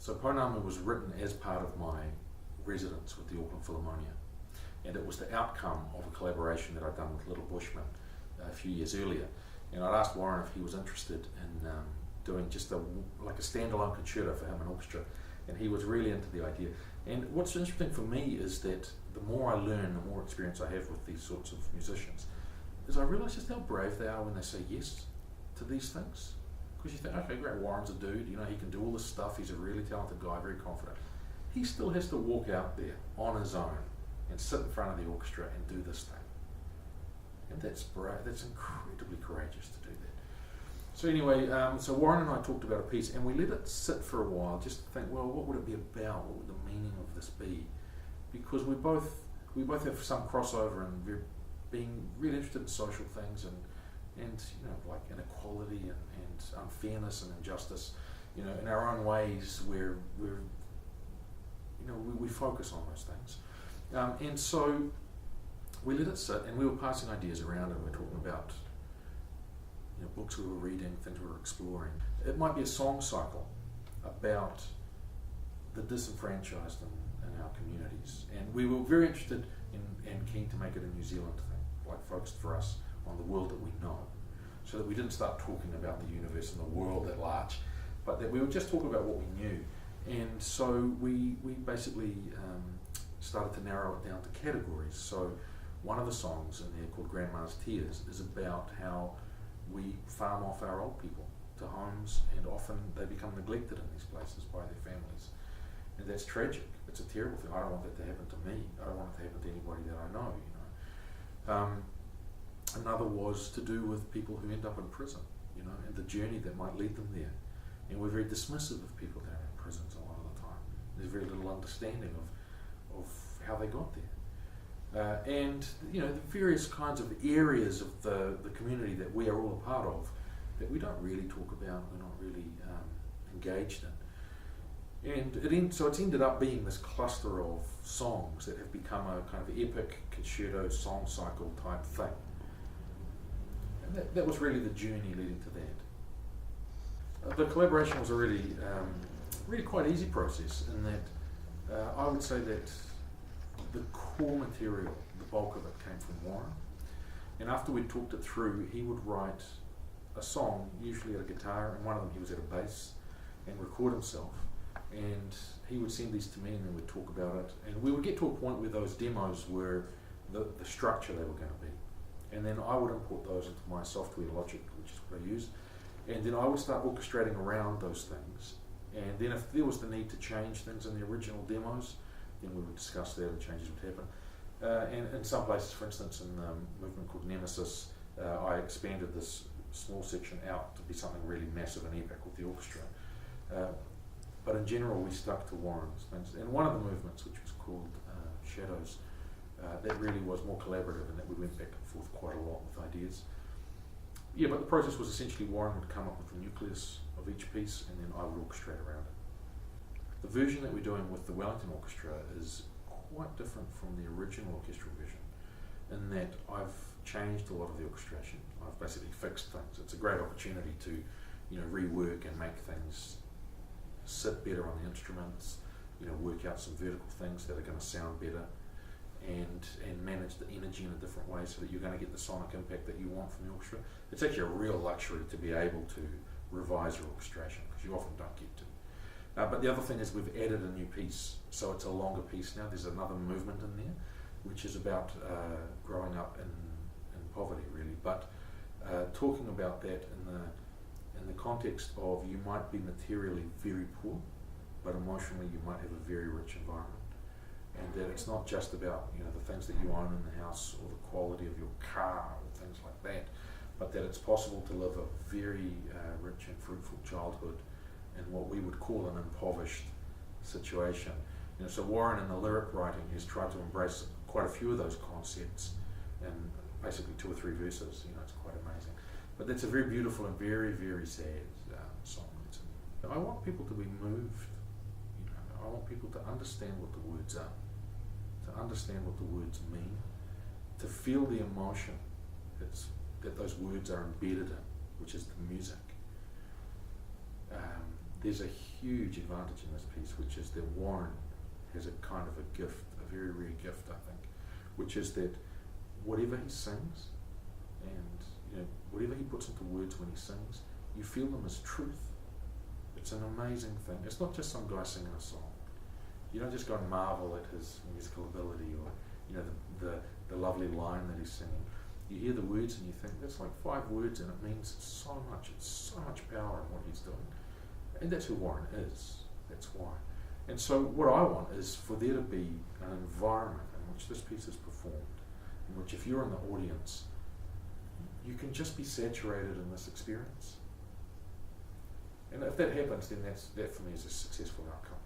So Pounamu was written as part of my residence with the Auckland Philharmonia, and it was the outcome of a collaboration that I'd done with Little Bushman a few years earlier. And I'd asked Warren if he was interested in doing just like a standalone concerto for him and orchestra, and he was really into the idea. And what's interesting for me is that the more I learn, the more experience I have with these sorts of musicians, is I realise just how brave they are when they say yes to these things. Because you think, okay, great, Warren's a dude, you know, he can do all this stuff, he's a really talented guy, very confident. He still has to walk out there on his own and sit in front of the orchestra and do this thing. And that's brave, that's incredibly courageous to do that. So anyway, so Warren and I talked about a piece, and we let it sit for a while just to think, well, what would it be about? What would the meaning of this be? Because we both have some crossover and we're being really interested in social things and you know, like inequality and unfairness and injustice, you know, in our own ways we're you know, we focus on those things. And so we let it sit, and we were passing ideas around, and we were talking about, you know, books we were reading, things we were exploring. It might be a song cycle about the disenfranchised in our communities, and we were very interested in and keen to make it a New Zealand thing, like focused for us on the world that we know, so that we didn't start talking about the universe and the world at large, but that we would just talk about what we knew. And so we basically started to narrow it down to categories. So one of the songs in there, called Grandma's Tears, is about how we farm off our old people to homes, and often they become neglected in these places by their families. And that's tragic. It's a terrible thing. I don't want that to happen to me. I don't want it to happen to anybody that I know, you know. Another was to do with people who end up in prison, you know, and the journey that might lead them there. And we're very dismissive of people that are in prisons a lot of the time. There's very little understanding of how they got there. And, you know, the various kinds of areas of the community that we are all a part of that we don't really talk about, we're not really engaged in. And so it's ended up being this cluster of songs that have become a kind of epic concerto song cycle type thing. And that was really the journey leading to that. The collaboration was a really quite easy process, in that I would say that the core material, the bulk of it, came from Warren. And after we'd talked it through, he would write a song, usually at a guitar, and one of them he was at a bass, and record himself. And he would send these to me, and then we'd talk about it. And we would get to a point where those demos were the structure they were going to be. And then I would import those into my software Logic, which is what I use. And then I would start orchestrating around those things. And then if there was the need to change things in the original demos, then we would discuss that and changes would happen. And in some places, for instance, in the movement called Nemesis, I expanded this small section out to be something really massive and epic with the orchestra. But in general, we stuck to Warren's things. And one of the movements, which was called Shadows, that really was more collaborative, and that we went back and forth quite a lot with ideas. Yeah, but the process was essentially Warren would come up with the nucleus of each piece, and then I would orchestrate around it. The version that we're doing with the Wellington Orchestra is quite different from the original orchestral version, in that I've changed a lot of the orchestration. I've basically fixed things. It's a great opportunity to, you know, rework and make things sit better on the instruments, you know, work out some vertical things that are going to sound better, and manage the energy in a different way so that you're going to get the sonic impact that you want from the orchestra. It's actually a real luxury to be able to revise your orchestration, because you often don't get to. But the other thing is we've added a new piece, so it's a longer piece now. There's another movement in there, which is about growing up in poverty, really, but talking about that in the context of you might be materially very poor, but emotionally you might have a very rich environment. And that it's not just about, you know, the things that you own in the house or the quality of your car or things like that, but that it's possible to live a very rich and fruitful childhood in what we would call an impoverished situation. You know, so Warren in the lyric writing has tried to embrace quite a few of those concepts in basically 2 or 3 verses. You know, it's quite amazing. But that's a very beautiful and very, very sad song. I want people to be moved. You know, I want people to understand what the words are, to understand what the words mean, to feel the emotion that those words are embedded in, which is the music. there's a huge advantage in this piece, which is that Warren has a kind of a gift, a very rare gift, I think, which is that whatever he sings, and whatever he puts into words when he sings, you feel them as truth. It's an amazing thing. It's not just some guy singing a song. You don't just go and marvel at his musical ability or the lovely line that he's singing. You hear the words and you think, that's like 5 words and it means so much. It's so much power in what he's doing. And that's who Warren is. That's why. And so what I want is for there to be an environment in which this piece is performed, in which if you're in the audience, you can just be saturated in this experience. And if that happens, then that for me is a successful outcome.